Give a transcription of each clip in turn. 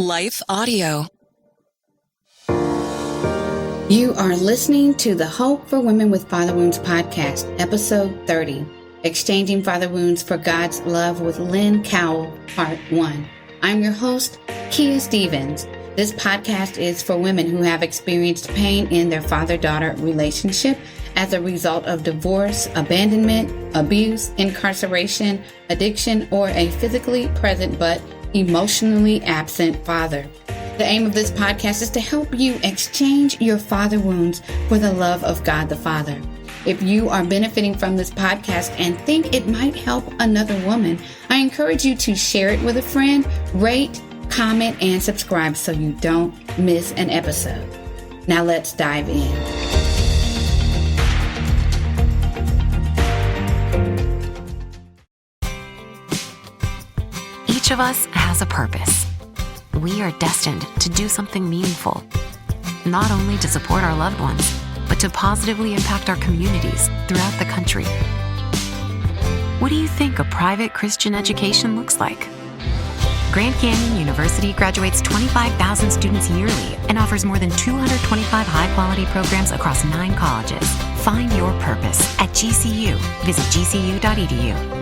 Life Audio. You are listening to the Hope for Women with Father Wounds podcast, episode 30, Exchanging Father Wounds for God's Love with Lynn Cowell, part 1. I'm your host, Kia Stevens. This podcast is for women who have experienced pain in their father-daughter relationship as a result of divorce, abandonment, abuse, incarceration, addiction, or a physically present but emotionally absent father. The aim of this podcast is to help you exchange your father wounds for the love of God the Father. If you are benefiting from this podcast and think it might help another woman, I encourage you to share it with a friend, rate, comment, and subscribe so you don't miss an episode. Now let's dive in. Each of us has a purpose. We are destined to do something meaningful, not only to support our loved ones, but to positively impact our communities throughout the country. What do you think a private Christian education looks like? Grand Canyon University graduates 25,000 students yearly and offers more than 225 high-quality programs across 9 colleges. Find your purpose at GCU. Visit gcu.edu.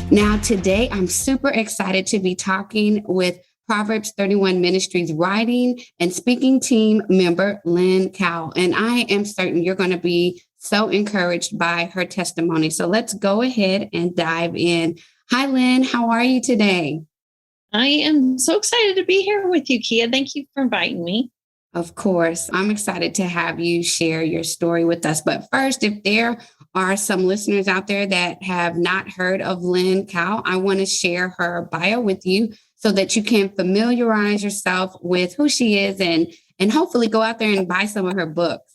Now, today, I'm super excited to be talking with Proverbs 31 Ministries writing and speaking team member, Lynn Cowell. And I am certain you're going to be so encouraged by her testimony. So let's go ahead and dive in. Hi, Lynn. How are you today? I am so excited to be here with you, Kia. Thank you for inviting me. Of course. I'm excited to have you share your story with us. But first, if there are some listeners out there that have not heard of Lynn Cowell, I want to share her bio with you so that you can familiarize yourself with who she is and hopefully go out there and buy some of her books.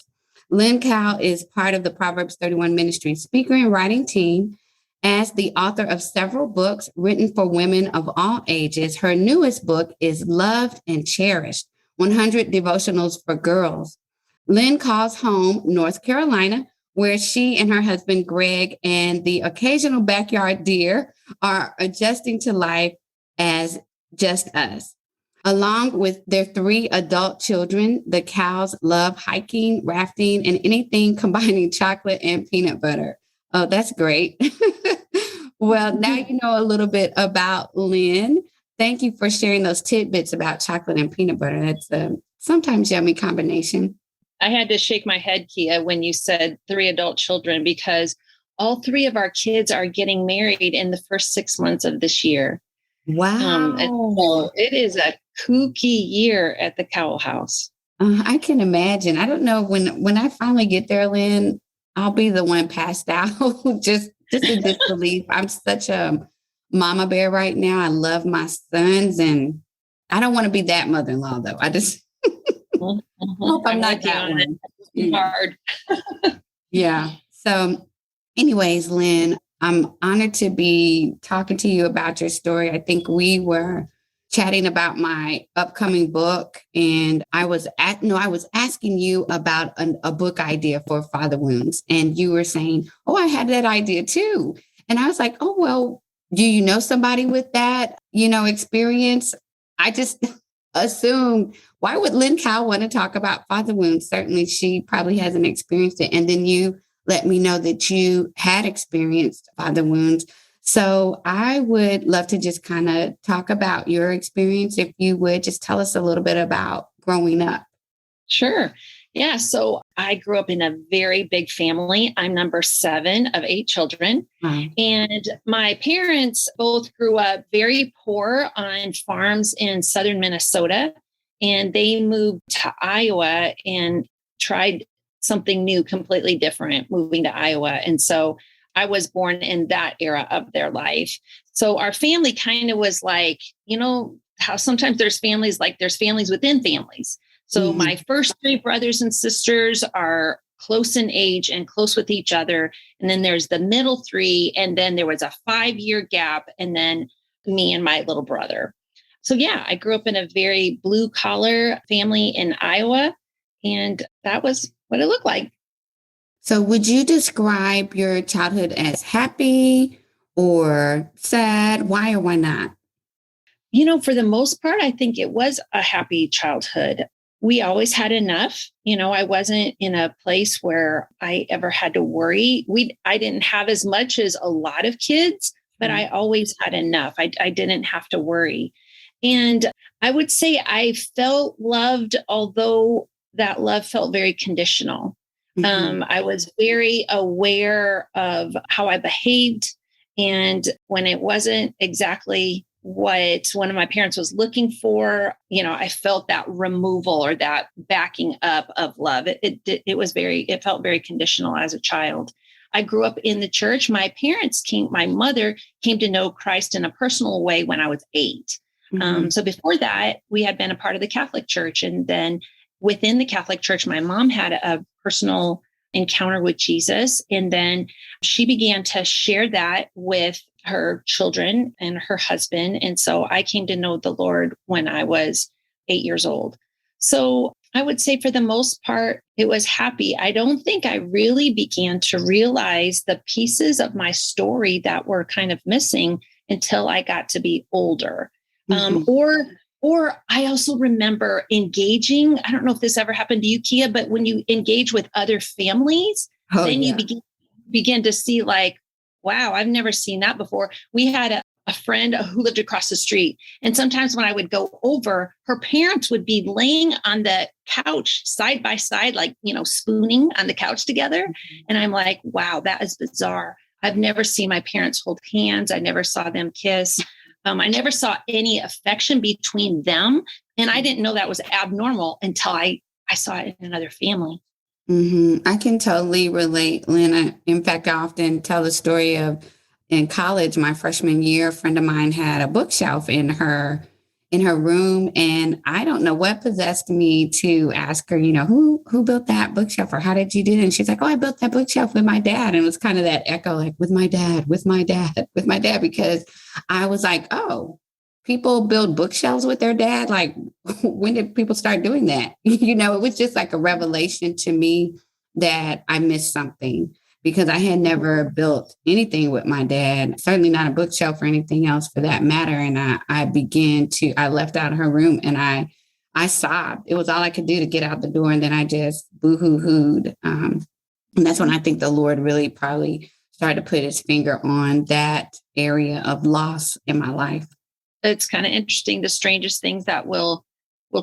Lynn Cowell is part of the Proverbs 31 Ministry speaker and writing team. As the author of several books written for women of all ages, her newest book is Loved and Cherished, 100 Devotionals for Girls. Lynn calls home North Carolina, where she and her husband, Greg, and the occasional backyard deer are adjusting to life as just us. Along with their 3 adult children, the Cowells love hiking, rafting, and anything combining chocolate and peanut butter. Oh, that's great. Well, now you know a little bit about Lynn. Thank you for sharing those tidbits about chocolate and peanut butter. That's a sometimes yummy combination. I had to shake my head, Kia, when you said 3 adult children, because all 3 of our kids are getting married in the first 6 months of this year. Wow. So it is a kooky year at the Cowell house. I can imagine. I don't know when I finally get there, Lynn, I'll be the one passed out just in disbelief. I'm such a mama bear right now. I love my sons and I don't want to be that mother-in-law though. I just hope I'm not that one. Hard. Yeah. So anyways, Lynn, I'm honored to be talking to you about your story. I think we were chatting about my upcoming book and I was asking you about a book idea for Father Wounds. And you were saying, oh, I had that idea too. And I was like, oh, well, do you know somebody with that, experience? I just assumed, why would Lynn Cowell want to talk about father wounds? Certainly she probably hasn't experienced it. And then you let me know that you had experienced father wounds. So I would love to just kind of talk about your experience. If you would just tell us a little bit about growing up. Sure. Yeah. So I grew up in a very big family. I'm number 7 of 8 children. Wow. And my parents both grew up very poor on farms in southern Minnesota. And they moved to Iowa and tried something new, completely different, moving to Iowa. And so I was born in that era of their life. So our family kind of was like, how sometimes there's families within families. So my first 3 brothers and sisters are close in age and close with each other. And then there's the middle 3. And then there was a 5-year gap. And then me and my little brother. So yeah, I grew up in a very blue collar family in Iowa. And that was what it looked like. So would you describe your childhood as happy or sad? Why or why not? For the most part, I think it was a happy childhood. We always had enough. I wasn't in a place where I ever had to worry. I didn't have as much as a lot of kids, but I always had enough. I didn't have to worry. And I would say I felt loved, although that love felt very conditional. Mm-hmm. I was very aware of how I behaved. And when it wasn't exactly what one of my parents was looking for, I felt that removal or that backing up of love. It felt very conditional as a child. I grew up in the church. My mother came to know Christ in a personal way when I was 8. Mm-hmm. So before that, we had been a part of the Catholic Church. And then within the Catholic Church, my mom had a personal encounter with Jesus. And then she began to share that with her children and her husband. And so I came to know the Lord when I was 8 years old. So I would say for the most part, it was happy. I don't think I really began to realize the pieces of my story that were kind of missing until I got to be older. Mm-hmm. Or I also remember engaging. I don't know if this ever happened to you, Kia, but when you engage with other families, then you begin to see like, wow, I've never seen that before. We had a friend who lived across the street. And sometimes when I would go over, her parents would be laying on the couch side by side, like, spooning on the couch together. And I'm like, wow, that is bizarre. I've never seen my parents hold hands. I never saw them kiss. I never saw any affection between them. And I didn't know that was abnormal until I saw it in another family. Mm-hmm. I can totally relate, Lynn. In fact, I often tell the story of in college, my freshman year, a friend of mine had a bookshelf in her room, and I don't know what possessed me to ask her, who built that bookshelf or how did you do it? And she's like, oh, I built that bookshelf with my dad. And it was kind of that echo, like with my dad, because I was like, oh, people build bookshelves with their dad. Like, when did people start doing that? It was just like a revelation to me that I missed something because I had never built anything with my dad, certainly not a bookshelf or anything else for that matter. And I left out of her room and I sobbed. It was all I could do to get out the door. And then I just boo-hoo-hooed. And that's when I think the Lord really probably started to put his finger on that area of loss in my life. It's kind of interesting, the strangest things that will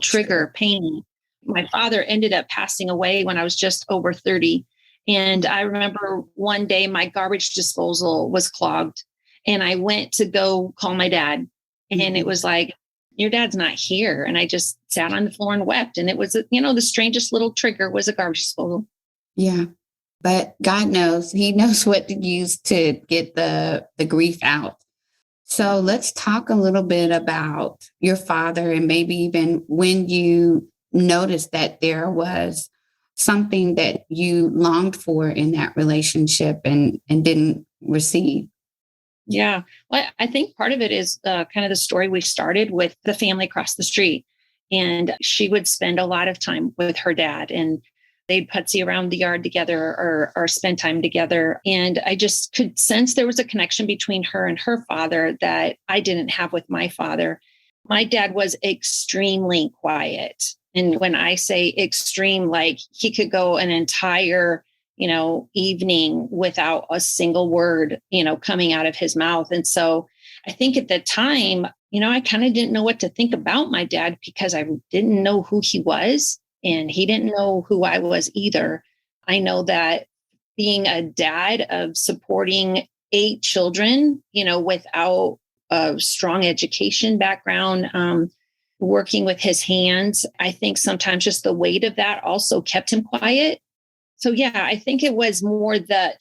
trigger pain. My father ended up passing away when I was just over 30. And I remember one day my garbage disposal was clogged and I went to go call my dad. And it was like, your dad's not here. And I just sat on the floor and wept. And it was, the strangest little trigger was a garbage disposal. Yeah. But God knows, he knows what to use to get the grief out. So let's talk a little bit about your father and maybe even when you noticed that there was something that you longed for in that relationship and didn't receive. Yeah. Well, I think part of it is kind of the story we started with the family across the street. And she would spend a lot of time with her dad and they'd putsy around the yard together or spend time together. And I just could sense there was a connection between her and her father that I didn't have with my father. My dad was extremely quiet. And when I say extreme, like he could go an entire, evening without a single word, coming out of his mouth. And so I think at the time, I kind of didn't know what to think about my dad because I didn't know who he was. And he didn't know who I was either. I know that being a dad of supporting 8 children, without a strong education background, working with his hands, I think sometimes just the weight of that also kept him quiet. So yeah, I think it was more the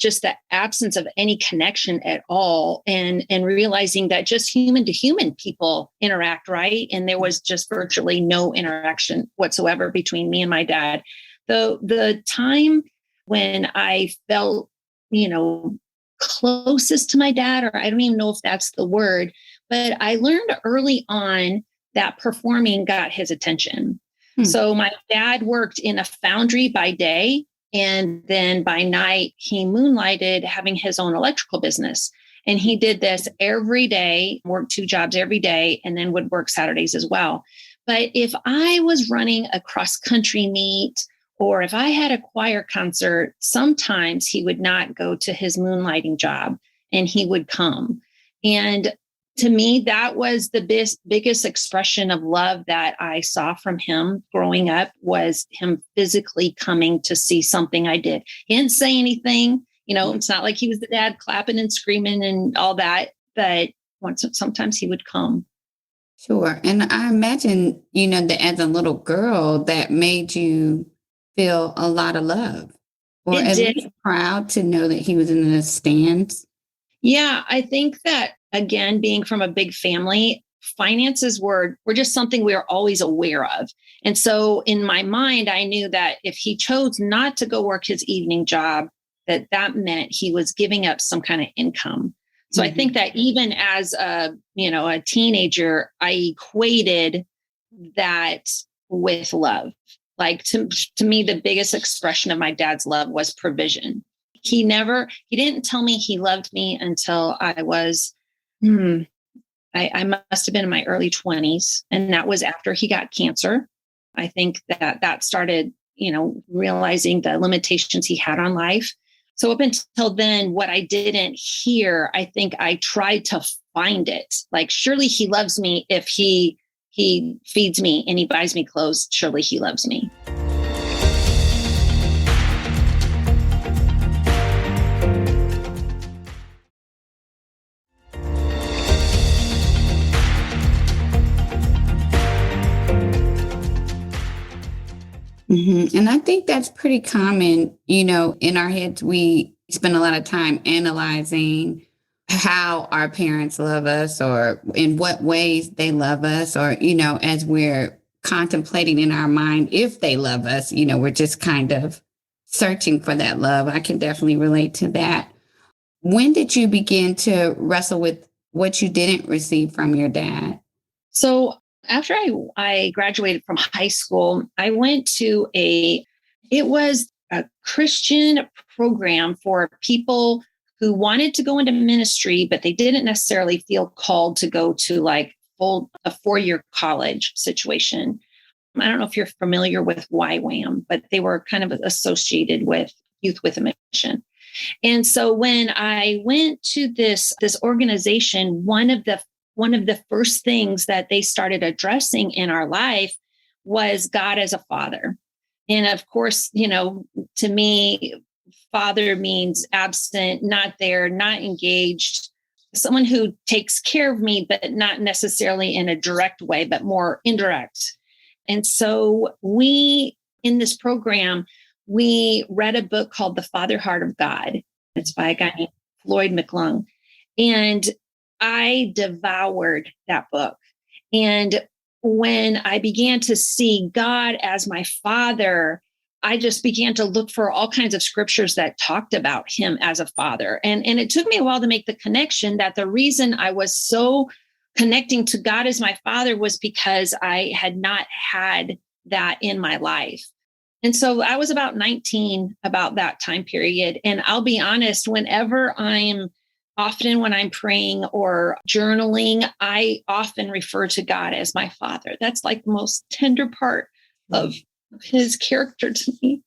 absence of any connection at all and realizing that just human to human people interact, right? And there was just virtually no interaction whatsoever between me and my dad. The time when I felt, closest to my dad, or I don't even know if that's the word, but I learned early on that performing got his attention. So my dad worked in a foundry by day And then by night, he moonlighted having his own electrical business. And he did this every day, worked 2 jobs every day, and then would work Saturdays as well. But if I was running a cross country meet, or if I had a choir concert, sometimes he would not go to his moonlighting job and he would come. And to me, that was the biggest expression of love that I saw from him growing up, was him physically coming to see something I did. He didn't say anything. It's not like he was the dad clapping and screaming and all that, but sometimes he would come. Sure. And I imagine, that as a little girl, that made you feel a lot of love, or at least proud to know that he was in the stands. Yeah, I think that, again, being from a big family, finances were just something we were always aware of. And so in my mind, I knew that if he chose not to go work his evening job, that meant he was giving up some kind of income. So I think that even as a teenager, I equated that with love. Like to me, the biggest expression of my dad's love was provision. He didn't tell me he loved me until I was, I must have been in my early 20s. And that was after he got cancer. I think that started, realizing the limitations he had on life. So up until then, what I didn't hear, I think I tried to find it. Like, surely he loves me if he feeds me and he buys me clothes. Surely he loves me. And I think that's pretty common. In our heads, we spend a lot of time analyzing how our parents love us, or in what ways they love us, or, as we're contemplating in our mind if they love us, we're just kind of searching for that love. I can definitely relate to that. When did you begin to wrestle with what you didn't receive from your dad? So after I graduated from high school, I went to it was a Christian program for people who wanted to go into ministry, but they didn't necessarily feel called to go to like a 4-year college situation. I don't know if you're familiar with YWAM, but they were kind of associated with Youth with a Mission. And so when I went to this organization, one of the first things that they started addressing in our life was God as a father. And of course, to me, father means absent, not there, not engaged, someone who takes care of me, but not necessarily in a direct way, but more indirect. And so in this program, we read a book called The Father Heart of God. It's by a guy named Floyd McClung. And I devoured that book. And when I began to see God as my father, I just began to look for all kinds of scriptures that talked about him as a father. And it took me a while to make the connection that the reason I was so connecting to God as my father was because I had not had that in my life. And so I was about 19 about that time period. And I'll be honest, when I'm praying or journaling, I often refer to God as my father. That's like the most tender part of his character to me.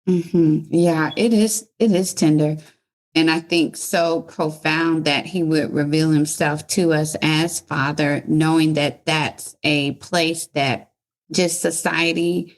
Yeah, it is tender. And I think so profound that he would reveal himself to us as father, knowing that that's a place that just society,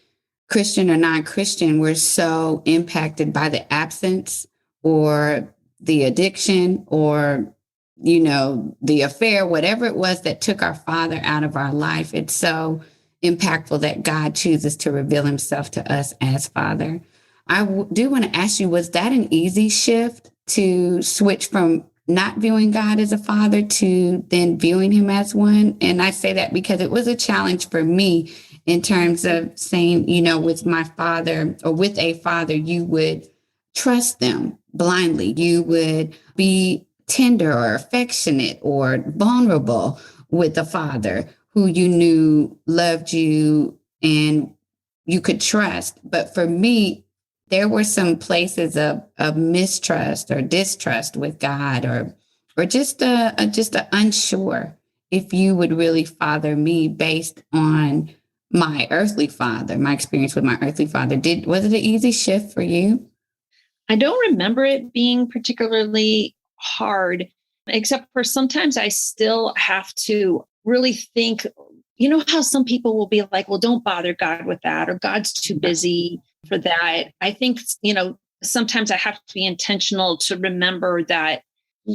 Christian or non-Christian, we're so impacted by the absence or the addiction or, the affair, whatever it was that took our father out of our life. It's so impactful that God chooses to reveal himself to us as father. I do want to ask you, was that an easy shift to switch from not viewing God as a father to then viewing him as one? And I say that because it was a challenge for me in terms of saying, with my father or with a father, you would trust them blindly. You would be tender or affectionate or vulnerable with a father who you knew loved you and you could trust. But for me, there were some places of mistrust or distrust with God, or just unsure if you would really father me based on my earthly father, my experience with my earthly father. Was it an easy shift for you? I don't remember it being particularly hard, except for sometimes I still have to really think, you know, how some people will be like, well, don't bother God with that, or God's too busy for that. I think, you know, sometimes I have to be intentional to remember that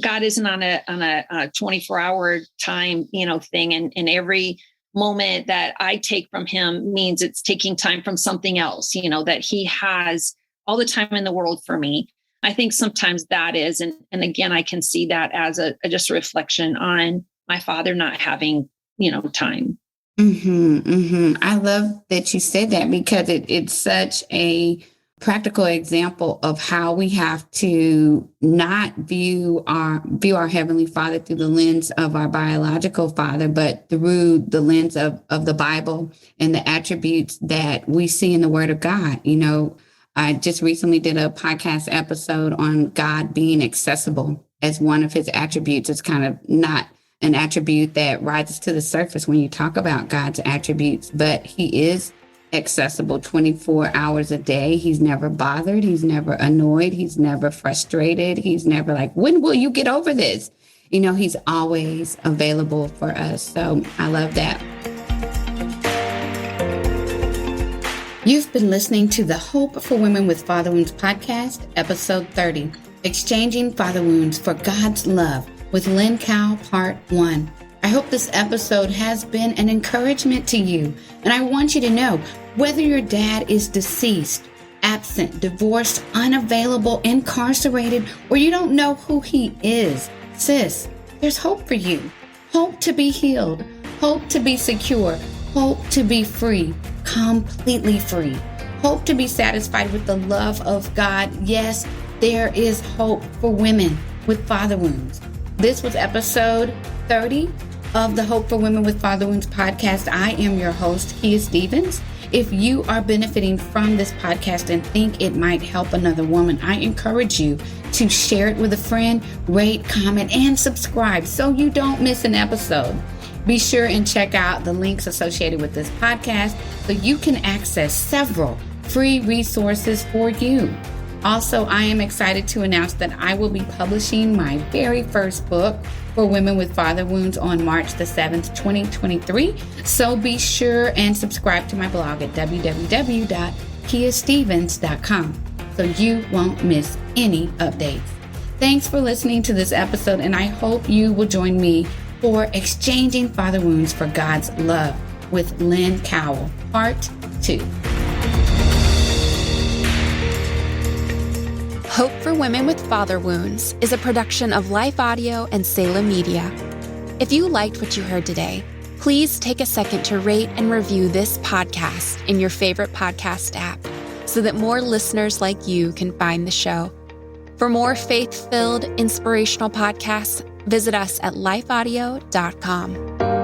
God isn't on a 24-hour time, you know, thing. And every moment that I take from him means it's taking time from something else, you know, that he has all the time in the world for me. I think sometimes that is, and again, I can see that as just a reflection on my father not having, you know, time. Mm-hmm, mm-hmm. I love that you said that, because it's such a practical example of how we have to not view our Heavenly Father through the lens of our biological father, but through the lens of the Bible and the attributes that we see in the Word of God. You know, I just recently did a podcast episode on God being accessible as one of his attributes. It's kind of not an attribute that rises to the surface when you talk about God's attributes, but he is accessible 24 hours a day. He's never bothered. He's never annoyed. He's never frustrated. He's never like, when will you get over this? You know, he's always available for us. So I love that. You've been listening to the Hope for Women with Father Wounds podcast, episode 30, Exchanging Father Wounds for God's Love, with Lynn Cowell, part 1. I hope this episode has been an encouragement to you. And I want you to know, whether your dad is deceased, absent, divorced, unavailable, incarcerated, or you don't know who he is, sis, there's hope for you. Hope to be healed. Hope to be secure. Hope to be free. Completely free. Hope to be satisfied with the love of God. Yes, there is hope for women with father wounds. This was episode 30 of the Hope for Women with Father Wounds podcast. I am your host, Kia Stevens. If you are benefiting from this podcast and think it might help another woman, I encourage you to share it with a friend, rate, comment, and subscribe so you don't miss an episode. Be sure and check out the links associated with this podcast so you can access several free resources for you. Also, I am excited to announce that I will be publishing my very first book for women with father wounds on March the 7th, 2023. So be sure and subscribe to my blog at www.kiastevens.com so you won't miss any updates. Thanks for listening to this episode, and I hope you will join me for Exchanging Father Wounds for God's Love with Lynn Cowell, part 2. Hope for Women with Father Wounds is a production of Life Audio and Salem Media. If you liked what you heard today, please take a second to rate and review this podcast in your favorite podcast app so that more listeners like you can find the show. For more faith-filled, inspirational podcasts, visit us at lifeaudio.com.